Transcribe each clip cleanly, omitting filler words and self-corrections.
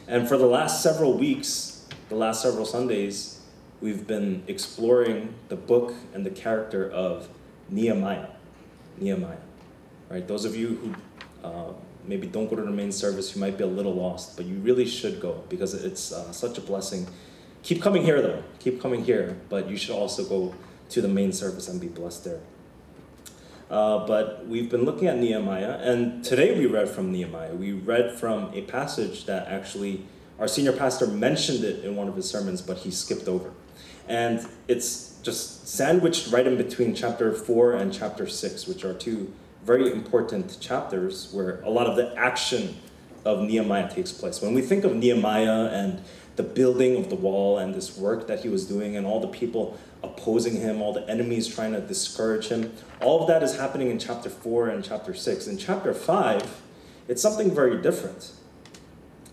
And for the last several weeks, the last several Sundays, we've been exploring the book and the character of Nehemiah. Nehemiah, right? Those of you who maybe don't go to the main service, you might be a little lost, but you really should go because it's such a blessing. Keep coming here though, keep coming here, but you should also go to the main service and be blessed there. But we've been looking at Nehemiah, and today we read from Nehemiah. We read from a passage that actually our senior pastor mentioned it in one of his sermons, but he skipped over. And it's just sandwiched right in between chapter 4 and chapter 6, which are two very important chapters where a lot of the action of Nehemiah takes place. When we think of Nehemiah and the building of the wall and this work that he was doing and all the people opposing him, all the enemies trying to discourage him, all of that is happening in chapter 4 and chapter 6. In chapter 5, it's something very different.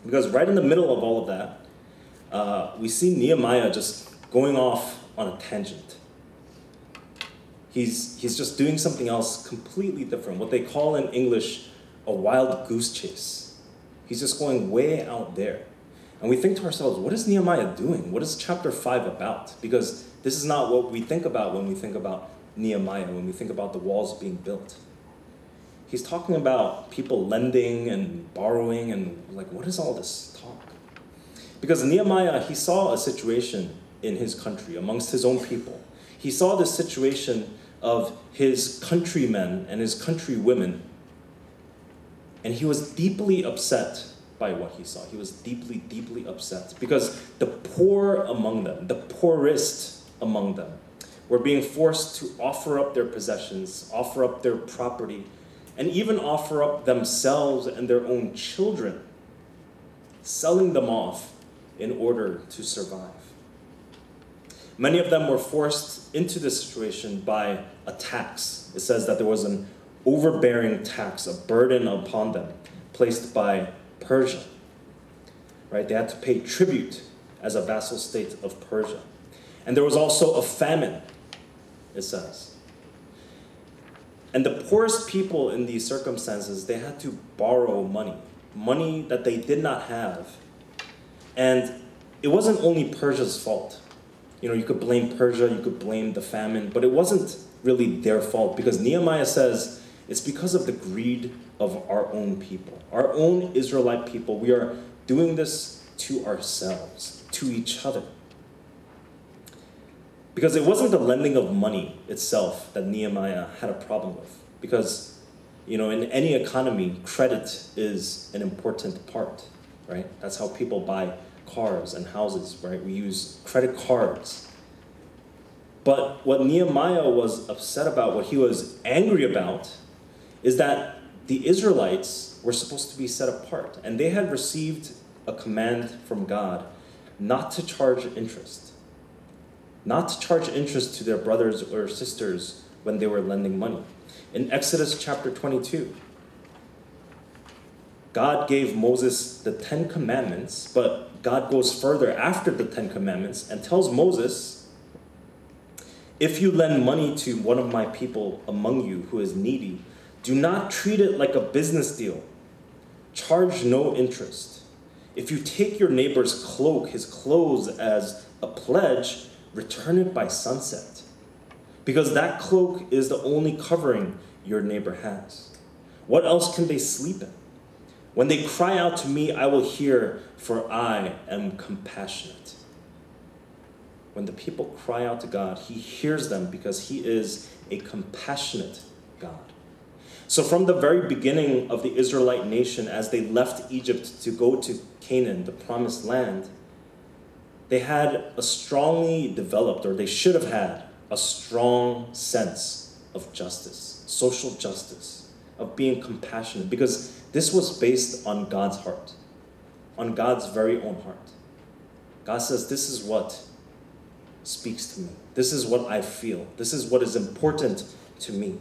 Because right in the middle of all of that, we see Nehemiah just going off on a tangent. He's just doing something else completely different, what they call in English a wild goose chase. He's just going way out there. And we think to ourselves, what is Nehemiah doing? What is chapter 5 about? Because this is not what we think about when we think about Nehemiah, when we think about the walls being built. He's talking about people lending and borrowing and like, what is all this talk? Because Nehemiah, he saw a situation in his country, amongst his own people. He saw this situation of his countrymen and his countrywomen, and he was deeply upset by what he saw. He was deeply, deeply upset because the poor among them, the poorest among them, were being forced to offer up their possessions, offer up their property, and even offer up themselves and their own children, selling them off in order to survive. Many of them were forced into this situation by a tax. It says that there was an overbearing tax, a burden upon them, placed by Persia. Right? They had to pay tribute as a vassal state of Persia. And there was also a famine, it says. And the poorest people in these circumstances, they had to borrow money that they did not have. And it wasn't only Persia's fault. You know, you could blame Persia, you could blame the famine, but it wasn't really their fault because Nehemiah says it's because of the greed of our own people, our own Israelite people. We are doing this to ourselves, to each other. Because it wasn't the lending of money itself that Nehemiah had a problem with. Because, you know, in any economy, credit is an important part, right? That's how people buy cars and houses, right? We use credit cards. But what Nehemiah was upset about, what he was angry about, is that the Israelites were supposed to be set apart. And they had received a command from God not to charge interest. Not to charge interest to their brothers or sisters when they were lending money. In Exodus chapter 22, God gave Moses the 10 Commandments, but God goes further after the 10 Commandments and tells Moses, if you lend money to one of my people among you who is needy, do not treat it like a business deal. Charge no interest. If you take your neighbor's cloak, his clothes, as a pledge, return it by sunset, because that cloak is the only covering your neighbor has. What else can they sleep in? When they cry out to me, I will hear, for I am compassionate. When the people cry out to God, he hears them because he is a compassionate God. So from the very beginning of the Israelite nation, as they left Egypt to go to Canaan, the promised land, they had a strongly developed, or they should have had, a strong sense of justice, social justice, of being compassionate, because this was based on God's heart, on God's very own heart. God says, this is what speaks to me. This is what I feel. This is what is important to me.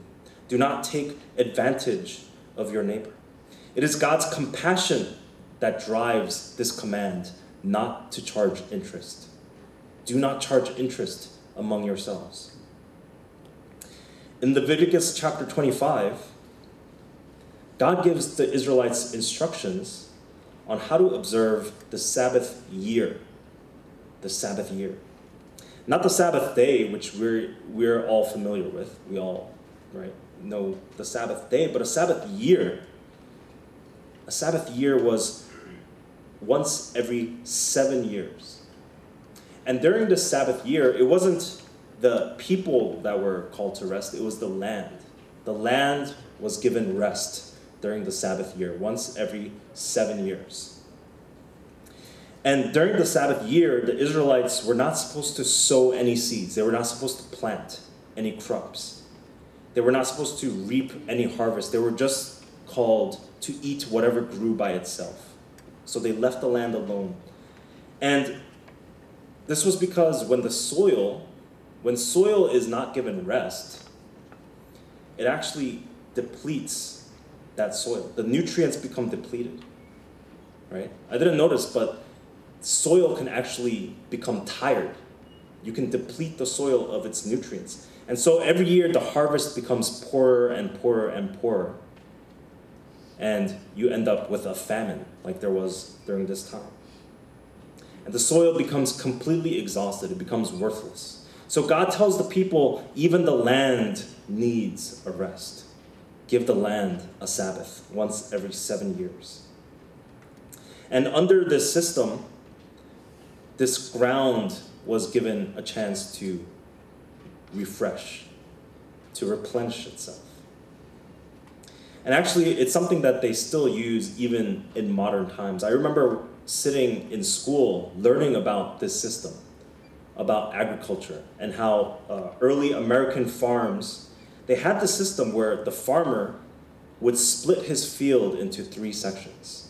Do not take advantage of your neighbor. It is God's compassion that drives this command not to charge interest. Do not charge interest among yourselves. In Leviticus chapter 25, God gives the Israelites instructions on how to observe the Sabbath year. The Sabbath year. Not the Sabbath day, which we're all familiar with. We all, right, know the Sabbath day, but a Sabbath year. A Sabbath year was once every 7 years. And during the Sabbath year, it wasn't the people that were called to rest, it was the land. The land was given rest during the Sabbath year, once every 7 years. And during the Sabbath year, the Israelites were not supposed to sow any seeds. They were not supposed to plant any crops. They were not supposed to reap any harvest. They were just called to eat whatever grew by itself. So they left the land alone. And this was because when soil is not given rest, it actually depletes that soil. The nutrients become depleted, right? I didn't notice, but soil can actually become tired. You can deplete the soil of its nutrients. And so every year the harvest becomes poorer and poorer and poorer. And you end up with a famine like there was during this time. And the soil becomes completely exhausted. It becomes worthless. So God tells the people, even the land needs a rest. Give the land a Sabbath once every 7 years. And under this system, this ground was given a chance to refresh, to replenish itself. And actually, it's something that they still use even in modern times. I remember sitting in school learning about this system, about agriculture, and how early American farms, they had the system where the farmer would split his field into 3 sections.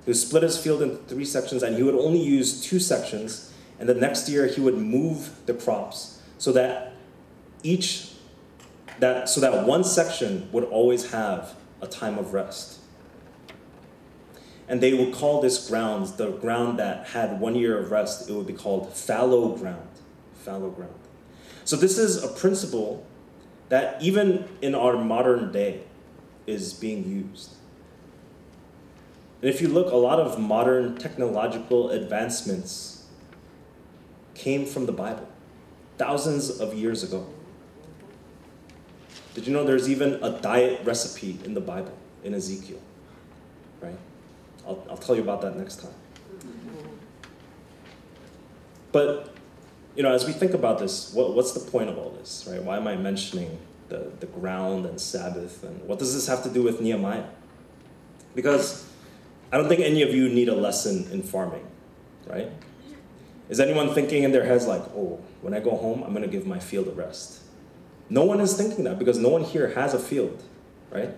He would split his field into 3 sections, and he would only use 2 sections, and the next year he would move the crops so that one section would always have a time of rest. And they would call this ground, the ground that had 1 year of rest, it would be called fallow ground. Fallow ground. So this is a principle that even in our modern day is being used. And if you look, a lot of modern technological advancements came from the Bible, thousands of years ago. Did you know there's even a diet recipe in the Bible, in Ezekiel, right? I'll tell you about that next time. But, as we think about this, what's the point of all this, right? Why am I mentioning the ground and Sabbath, and what does this have to do with Nehemiah? Because I don't think any of you need a lesson in farming, right? Is anyone thinking in their heads like, oh, when I go home, I'm going to give my field a rest? No one is thinking that because no one here has a field, right?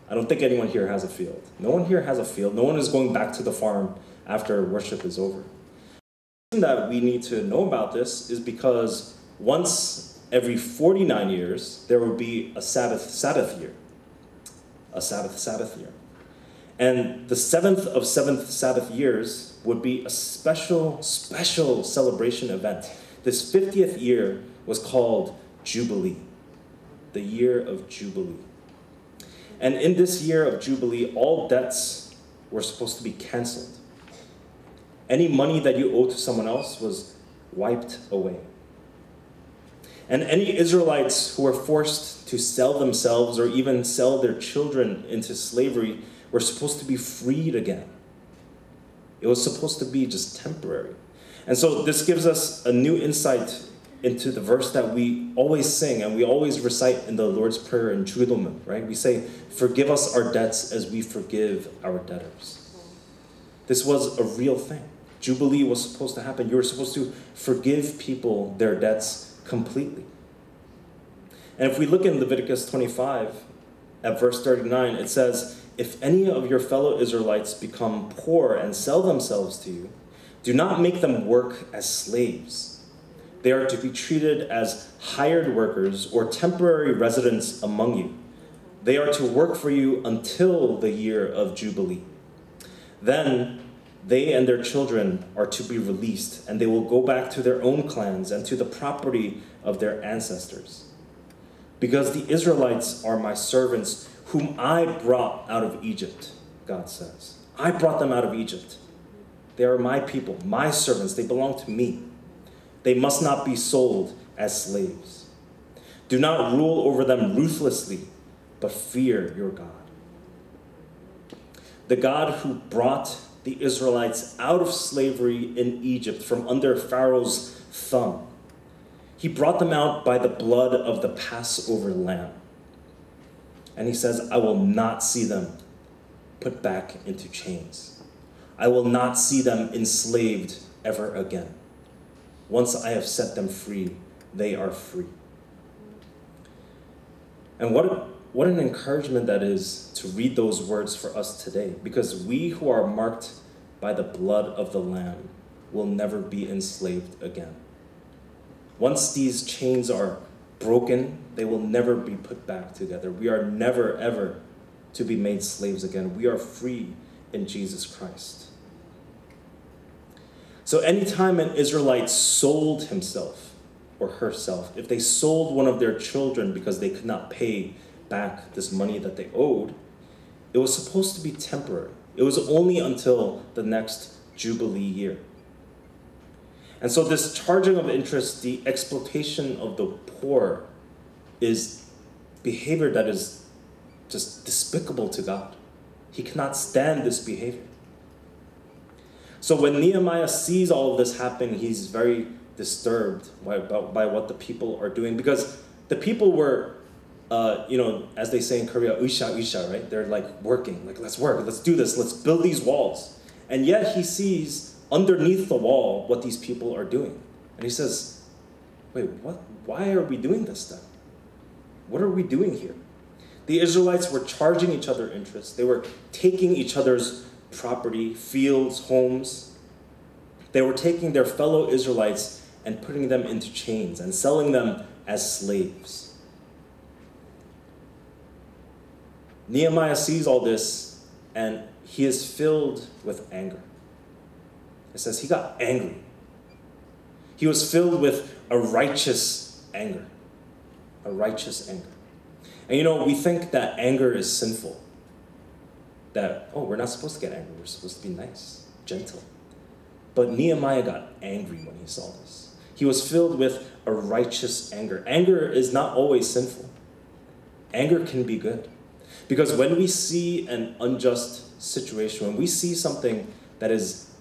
I don't think anyone here has a field. No one here has a field. No one is going back to the farm after worship is over. The reason that we need to know about this is because once every 49 years, there will be a Sabbath year. A Sabbath year. And the 7th of 7th Sabbath years would be a special celebration event. This 50th year was called Jubilee, the year of Jubilee. And in this year of Jubilee, all debts were supposed to be canceled. Any money that you owed to someone else was wiped away. And any Israelites who were forced to sell themselves or even sell their children into slavery were supposed to be freed again. It was supposed to be just temporary. And so this gives us a new insight into the verse that we always sing and we always recite in the Lord's Prayer in Judomen, right? We say, forgive us our debts as we forgive our debtors. This was a real thing. Jubilee was supposed to happen. You were supposed to forgive people their debts completely. And if we look in Leviticus 25, at verse 39, it says, if any of your fellow Israelites become poor and sell themselves to you, do not make them work as slaves. They are to be treated as hired workers or temporary residents among you. They are to work for you until the year of Jubilee. Then they and their children are to be released, and they will go back to their own clans and to the property of their ancestors. Because the Israelites are my servants, whom I brought out of Egypt, God says. I brought them out of Egypt. They are my people, my servants. They belong to me. They must not be sold as slaves. Do not rule over them ruthlessly, but fear your God. The God who brought the Israelites out of slavery in Egypt from under Pharaoh's thumb. He brought them out by the blood of the Passover lamb. And he says, I will not see them put back into chains. I will not see them enslaved ever again. Once I have set them free, they are free. And what an encouragement that is to read those words for us today, because we who are marked by the blood of the Lamb will never be enslaved again. Once these chains are broken, they will never be put back together. We are never, ever to be made slaves again. We are free in Jesus Christ. So anytime an Israelite sold himself or herself, if they sold one of their children because they could not pay back this money that they owed, it was supposed to be temporary. It was only until the next Jubilee year. And so this charging of interest, the exploitation of the poor, is behavior that is just despicable to God. He cannot stand this behavior. So when Nehemiah sees all of this happen, he's very disturbed by what the people are doing, because the people were, as they say in Korea, usha, right? They're like working, like let's work, let's do this, let's build these walls. And yet he sees underneath the wall what these people are doing. And he says, wait, what? Why are we doing this then? What are we doing here? The Israelites were charging each other interest. They were taking each other's property, fields, homes. They were taking their fellow Israelites and putting them into chains and selling them as slaves. Nehemiah sees all this and he is filled with anger. It says he got angry. He was filled with a righteous anger. A righteous anger. And we think that anger is sinful. That, we're not supposed to get angry. We're supposed to be nice, gentle. But Nehemiah got angry when he saw this. He was filled with a righteous anger. Anger is not always sinful. Anger can be good. Because when we see an unjust situation, when we see something that is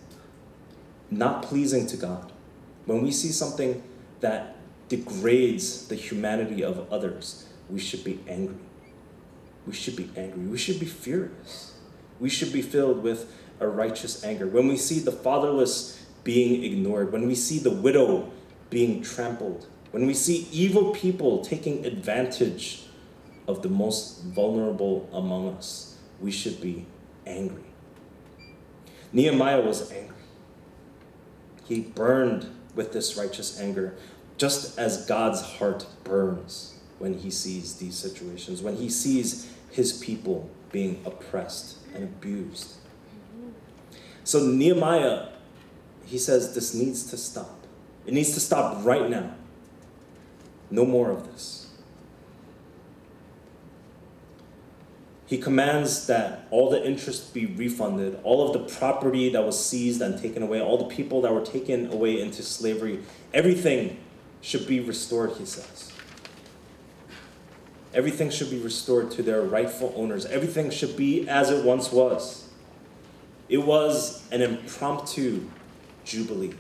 not pleasing to God, when we see something that degrades the humanity of others, we should be angry. We should be angry. We should be furious. We should be filled with a righteous anger. When we see the fatherless being ignored, when we see the widow being trampled, when we see evil people taking advantage of the most vulnerable among us, we should be angry. Nehemiah was angry. He burned with this righteous anger, just as God's heart burns when he sees these situations, when he sees his people being oppressed and abused. So Nehemiah, he says this needs to stop. It needs to stop right now. No more of this. He commands that all the interest be refunded, all of the property that was seized and taken away, all the people that were taken away into slavery, everything should be restored, he says. Everything should be restored to their rightful owners. Everything should be as it once was. It was an impromptu jubilee.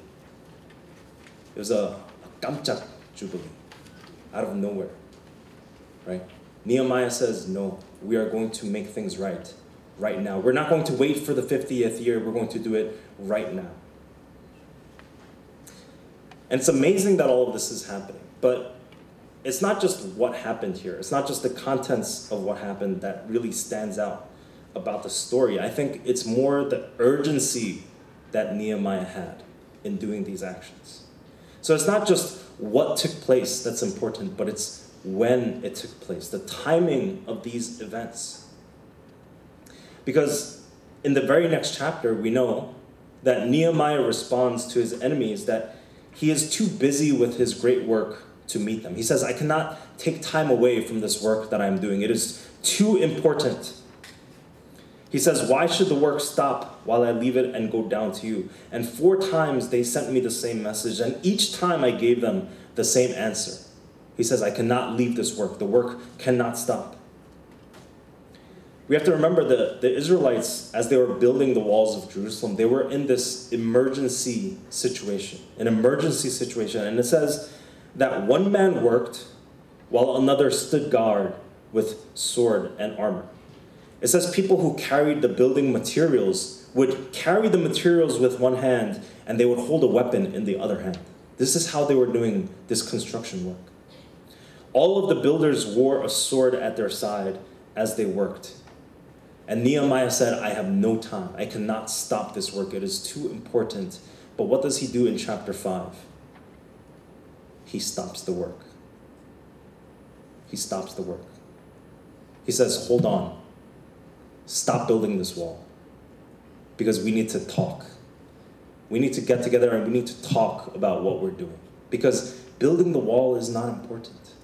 It was a 깜짝 jubilee, out of nowhere, right? Nehemiah says, no, we are going to make things right now. We're not going to wait for the 50th year. We're going to do it right now. And it's amazing that all of this is happening, but it's not just what happened here. It's not just the contents of what happened that really stands out about the story. I think it's more the urgency that Nehemiah had in doing these actions. So it's not just what took place that's important, but it's when it took place, the timing of these events. Because in the very next chapter, we know that Nehemiah responds to his enemies that he is too busy with his great work to meet them. He says, I cannot take time away from this work that I'm doing. It is too important. He says, why should the work stop while I leave it and go down to you? And 4 times they sent me the same message, and each time I gave them the same answer. He says, I cannot leave this work. The work cannot stop. We have to remember the Israelites, as they were building the walls of Jerusalem, they were in this emergency situation, an emergency situation. And it says that one man worked while another stood guard with sword and armor. It says people who carried the building materials would carry the materials with one hand and they would hold a weapon in the other hand. This is how they were doing this construction work. All of the builders wore a sword at their side as they worked. And Nehemiah said, I have no time. I cannot stop this work. It is too important. But what does he do in chapter 5? He stops the work. He stops the work. He says, hold on. Stop building this wall. Because we need to talk. We need to get together and we need to talk about what we're doing. Because building the wall is not important.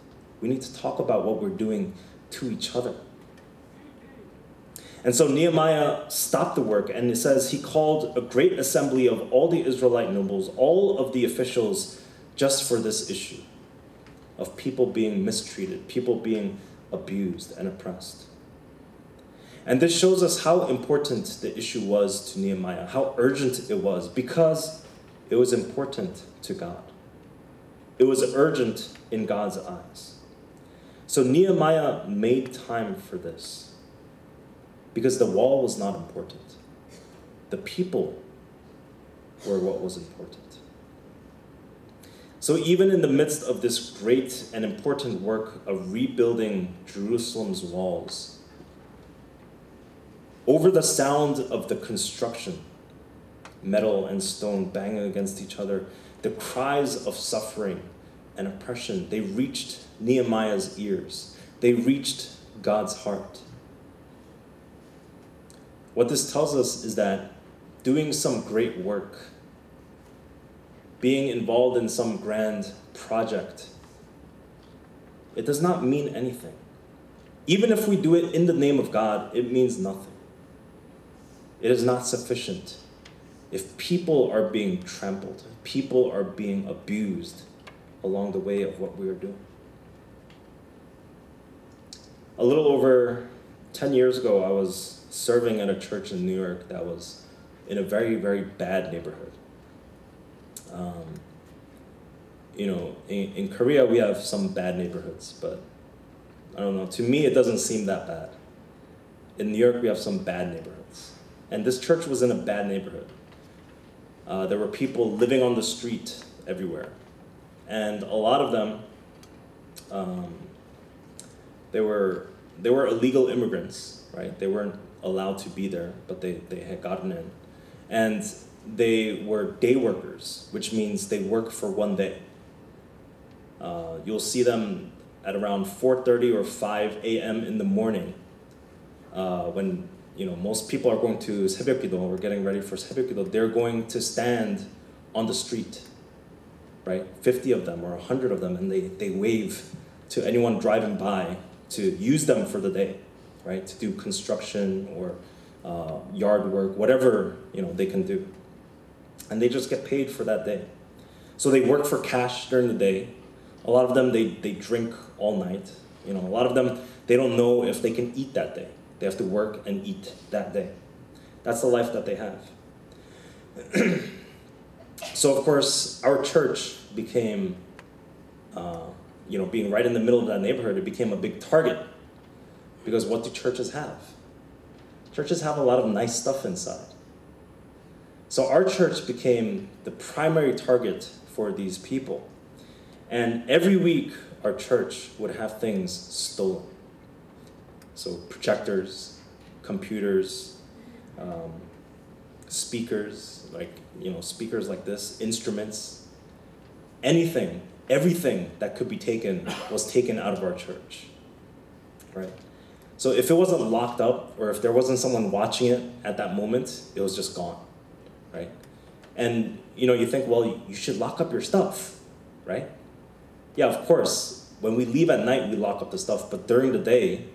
We need to talk about what we're doing to each other. And so Nehemiah stopped the work, and it says he called a great assembly of all the Israelite nobles, all of the officials, just for this issue of people being mistreated, people being abused and oppressed. And this shows us how important the issue was to Nehemiah, how urgent it was, because it was important to God. It was urgent in God's eyes. So Nehemiah made time for this because the wall was not important. The people were what was important. So even in the midst of this great and important work of rebuilding Jerusalem's walls, over the sound of the construction, metal and stone banging against each other, the cries of suffering and oppression, they reached Nehemiah's ears. They reached God's heart. What this tells us is that doing some great work, being involved in some grand project, it does not mean anything. Even if we do it in the name of God, it means nothing. It is not sufficient if people are being trampled, if people are being abused along the way of what we are doing. A little over 10 years ago, I was serving at a church in New York that was in a very, very bad neighborhood. In Korea, we have some bad neighborhoods, but I don't know, to me, it doesn't seem that bad. In New York, we have some bad neighborhoods. And this church was in a bad neighborhood. There were people living on the street everywhere. And a lot of them, they were illegal immigrants, right? They weren't allowed to be there, but they had gotten in. And they were day workers, which means they work for one day. You'll see them at around 4:30 or 5 a.m. in the morning when most people are going to 새벽기도, we're getting ready for 새벽기도, they're going to stand on the street, right? 50 of them or 100 of them, and they wave to anyone driving by to use them for the day, right? To do construction or yard work, whatever they can do. And they just get paid for that day. So they work for cash during the day. A lot of them, they drink all night. A lot of them, they don't know if they can eat that day. They have to work and eat that day. That's the life that they have. So of course, our church became, being right in the middle of that neighborhood, it became a big target. Because what do churches have? Churches have a lot of nice stuff inside. So our church became the primary target for these people. And every week, our church would have things stolen. So projectors, computers, speakers, speakers like this, instruments, anything, everything that could be taken was taken out of our church, right? So if it wasn't locked up or if there wasn't someone watching it at that moment, it was just gone, right? And you think, well, you should lock up your stuff, right? Yeah, of course, when we leave at night, we lock up the stuff, but during the day,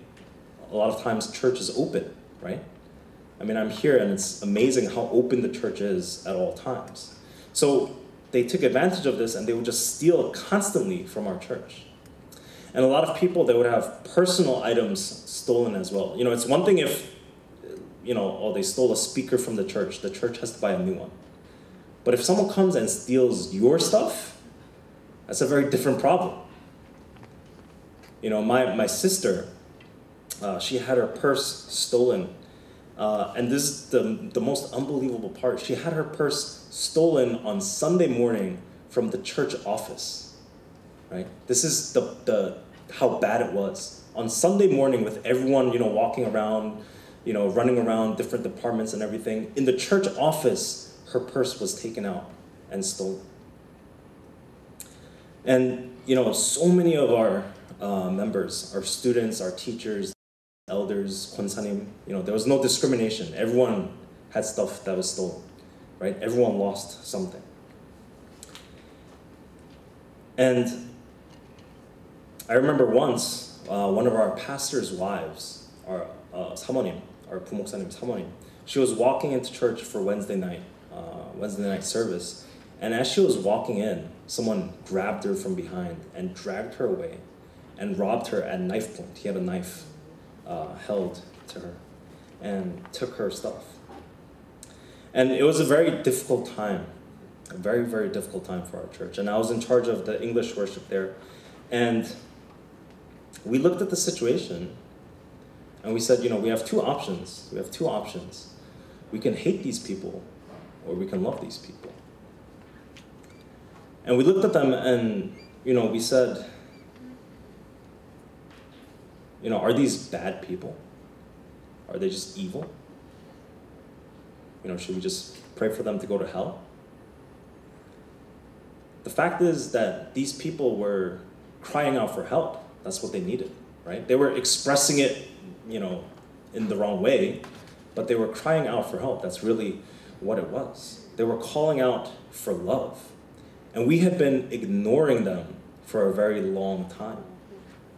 a lot of times church is open, right? I mean, I'm here and it's amazing how open the church is at all times. So they took advantage of this and they would just steal constantly from our church. And a lot of people, they would have personal items stolen as well. You know, it's one thing if, you know, oh, they stole a speaker from the church has to buy a new one. But if someone comes and steals your stuff, that's a very different problem. You know, my sister, she had her purse stolen. And this is the most unbelievable part. She had her purse stolen on Sunday morning from the church office, right? This is how bad it was. On Sunday morning with everyone, you know, walking around, you know, running around different departments and everything, in the church office, her purse was taken out and stolen. And, you know, so many of our members, our students, our teachers, elders, 권사님, you know, there was no discrimination. Everyone had stuff that was stolen, right? Everyone lost something. And I remember once, one of our pastor's wives, our 사모님, our 부목사님 사모님, she was walking into church for Wednesday night service, and as she was walking in, someone grabbed her from behind and dragged her away and robbed her at knife point. He had a knife held to her and took her stuff. And it was a very difficult time, a very, very difficult time for our church. And I was in charge of the English worship there. And we looked at the situation and we said, you know, we have two options. We have two options. We can hate these people or we can love these people. And we looked at them and, you know, we said, you know, are these bad people? Are they just evil? You know, should we just pray for them to go to hell? The fact is that these people were crying out for help. That's what they needed, right? They were expressing it, you know, in the wrong way, but they were crying out for help. That's really what it was. They were calling out for love. And we had been ignoring them for a very long time.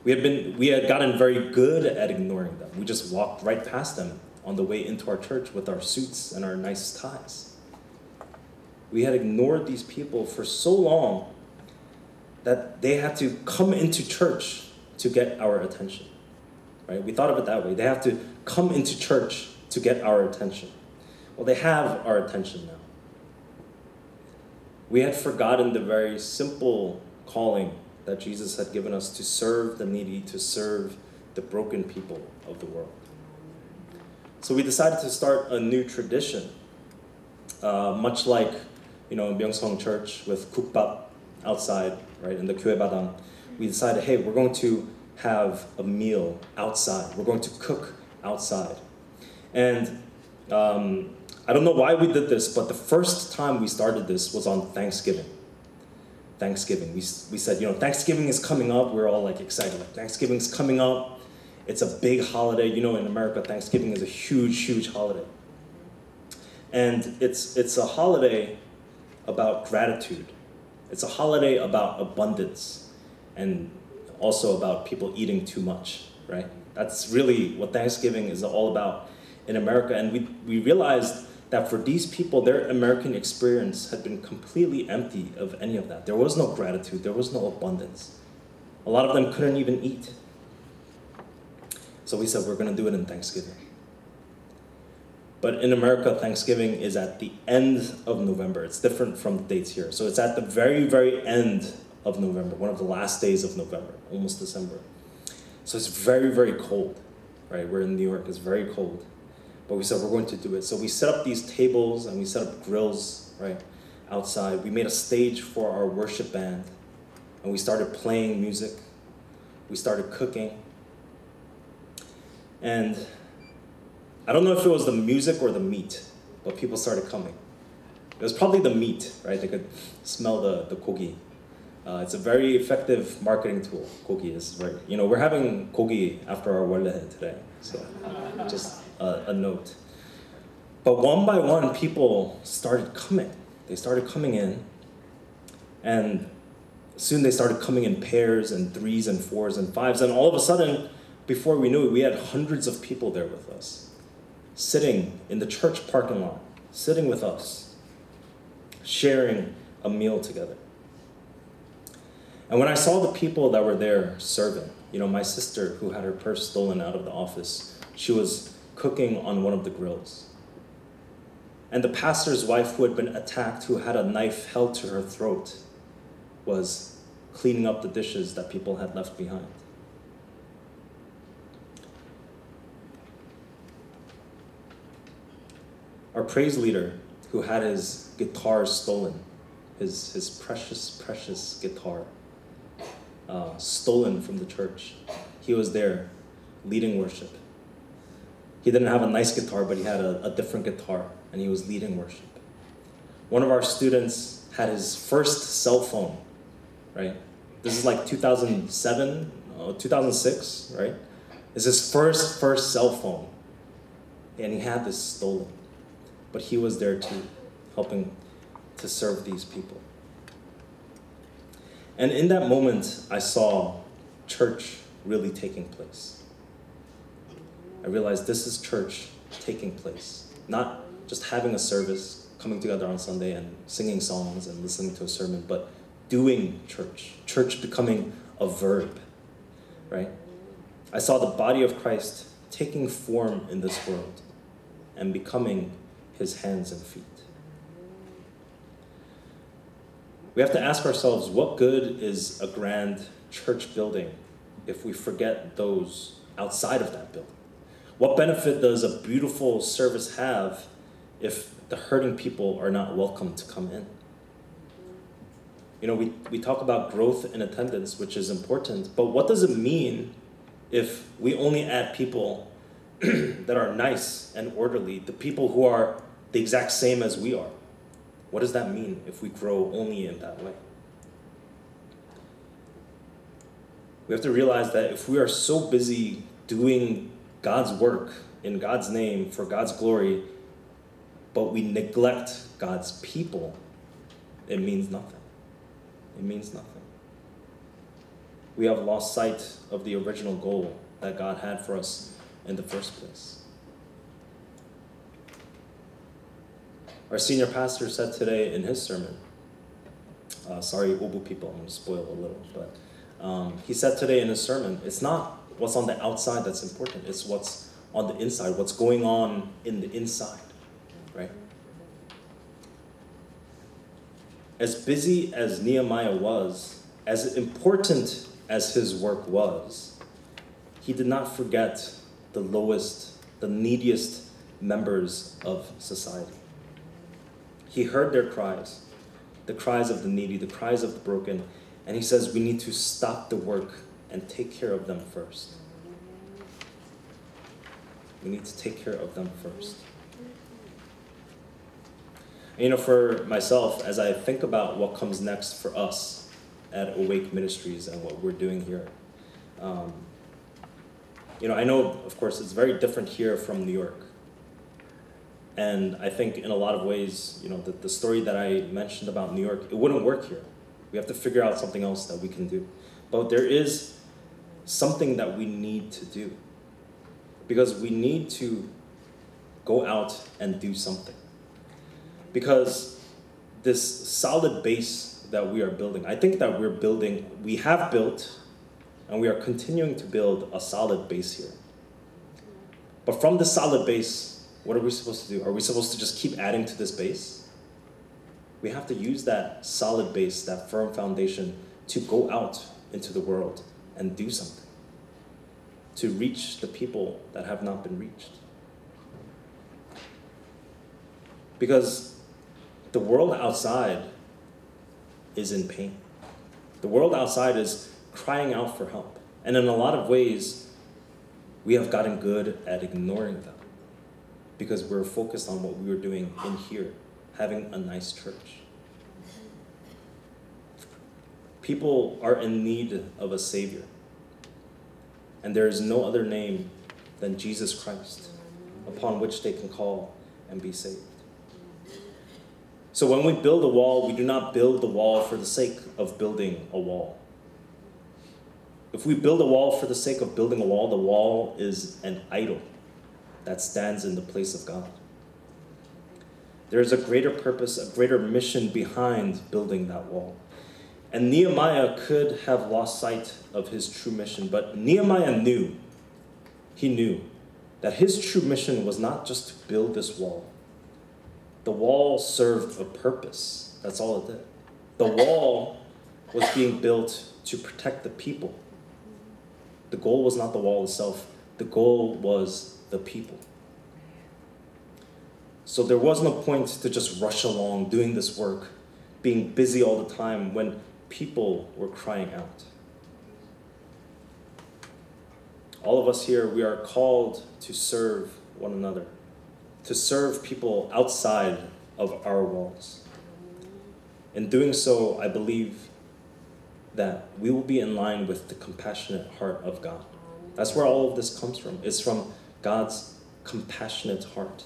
We had gotten very good at ignoring them. We just walked right past them on the way into our church with our suits and our nice ties. We had ignored these people for so long that they had to come into church to get our attention, right? We thought of it that way. They have to come into church to get our attention. Well, they have our attention now. We had forgotten the very simple calling that Jesus had given us to serve the needy, to serve the broken people of the world. So we decided to start a new tradition, much like, you know, Myeongsong Church with 국밥 outside, right, in the 교회마당. We decided, hey, we're going to have a meal outside. We're going to cook outside. And I don't know why we did this, but the first time we started this was on Thanksgiving. We said, you know, Thanksgiving is coming up. We're all like excited, like Thanksgiving's coming up. It's a big holiday. You know, in America, Thanksgiving is a huge, huge holiday. And it's a holiday about gratitude. It's a holiday about abundance and also about people eating too much, right? That's really what Thanksgiving is all about in America. And we realized that for these people, their American experience had been completely empty of any of that. There was no gratitude, there was no abundance. A lot of them couldn't even eat. So we said, we're gonna do it in Thanksgiving. But in America, Thanksgiving is at the end of November. It's different from the dates here. So it's at the very, very end of November, one of the last days of November, almost December. So it's very, very cold, right? We're in New York, it's very cold. But we said we're going to do it. So we set up these tables and we set up grills, right, outside. We made a stage for our worship band and we started playing music. We started cooking. And I don't know if it was the music or the meat, but people started coming. It was probably the meat, right? They could smell the gogi. It's a very effective marketing tool, gogi is, right? You know, we're having gogi after our 원래 today, so just a note. But one by one, people started coming. They started coming in, and soon they started coming in pairs and 3s and 4s and 5s, and all of a sudden, before we knew it, we had hundreds of people there with us. sitting in the church parking lot, sitting with us, sharing a meal together. And when I saw the people that were there serving, my sister who had her purse stolen out of the office, she was cooking on one of the grills. And the pastor's wife who had been attacked, who had a knife held to her throat, was cleaning up the dishes that people had left behind. Our praise leader who had his guitar stolen, his precious, precious guitar, stolen from the church. He was there leading worship. He didn't have a nice guitar, but he had a different guitar, and he was leading worship. One of our students had his first cell phone, right? This is like 2007, 2006, right? It's his first cell phone, and he had this stolen. But he was there too, helping to serve these people. And in that moment, I saw church really taking place. I realized this is church taking place, not just having a service, coming together on Sunday and singing songs and listening to a sermon, but doing church. Church becoming a verb, right? I saw the body of Christ taking form in this world and becoming his hands and feet. We have to ask ourselves, what good is a grand church building if we forget those outside of that building? What benefit does a beautiful service have if the hurting people are not welcome to come in? We talk about growth in attendance, which is important, but what does it mean if we only add people that are nice and orderly, the people who are the exact same as we are? What does that mean if we grow only in that way? We have to realize that if we are so busy doing God's work in God's name for God's glory, but we neglect God's people, it means nothing. It means nothing. We have lost sight of the original goal that God had for us in the first place. Our senior pastor said today in his sermon, sorry, Ubu people, I'm going to spoil a little, but he said today in his sermon, it's not what's on the outside that's important, it's what's on the inside, what's going on in the inside, right? As busy as Nehemiah was, as important as his work was, he did not forget the lowest, the neediest members of society. He heard their cries, the cries of the needy, the cries of the broken, and he says we need to stop the work and take care of them first. We need to take care of them first. And for myself, as I think about what comes next for us at Awake Ministries and what we're doing here, I know, of course, it's very different here from New York. And I think in a lot of ways, the story that I mentioned about New York, it wouldn't work here. We have to figure out something else that we can do. But there is something that we need to do. Because we need to go out and do something. Because this solid base that we are building, I think that we have built, and we are continuing to build a solid base here. But from this solid base, what are we supposed to do? Are we supposed to just keep adding to this base? We have to use that solid base, that firm foundation, to go out into the world and do something, to reach the people that have not been reached. Because the world outside is in pain. The world outside is crying out for help. And in a lot of ways, we have gotten good at ignoring them because we're focused on what we were doing in here, having a nice church. People are in need of a Savior. And there is no other name than Jesus Christ upon which they can call and be saved. So when we build a wall, we do not build the wall for the sake of building a wall. If we build a wall for the sake of building a wall, the wall is an idol. that stands in the place of God. There is a greater purpose, a greater mission behind building that wall. And Nehemiah could have lost sight of his true mission, but Nehemiah knew, he knew that his true mission was not just to build this wall. The wall served a purpose. That's all it did. The wall was being built to protect the people. The goal was not the wall itself. The goal was the people. So there was no point to just rush along doing this work, being busy all the time when people were crying out. All of us here, we are called to serve one another, to serve people outside of our walls. In doing so, I believe that we will be in line with the compassionate heart of God. That's where all of this comes from. It's from God's compassionate heart.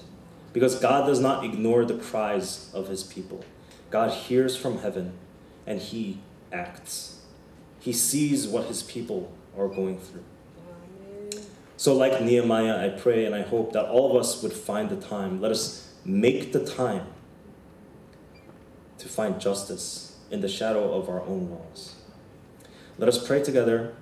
Because God does not ignore the cries of his people. God hears from heaven and he acts. He sees what his people are going through. So like Nehemiah, I pray and I hope that all of us would find the time. Let us make the time to find justice in the shadow of our own walls. Let us pray together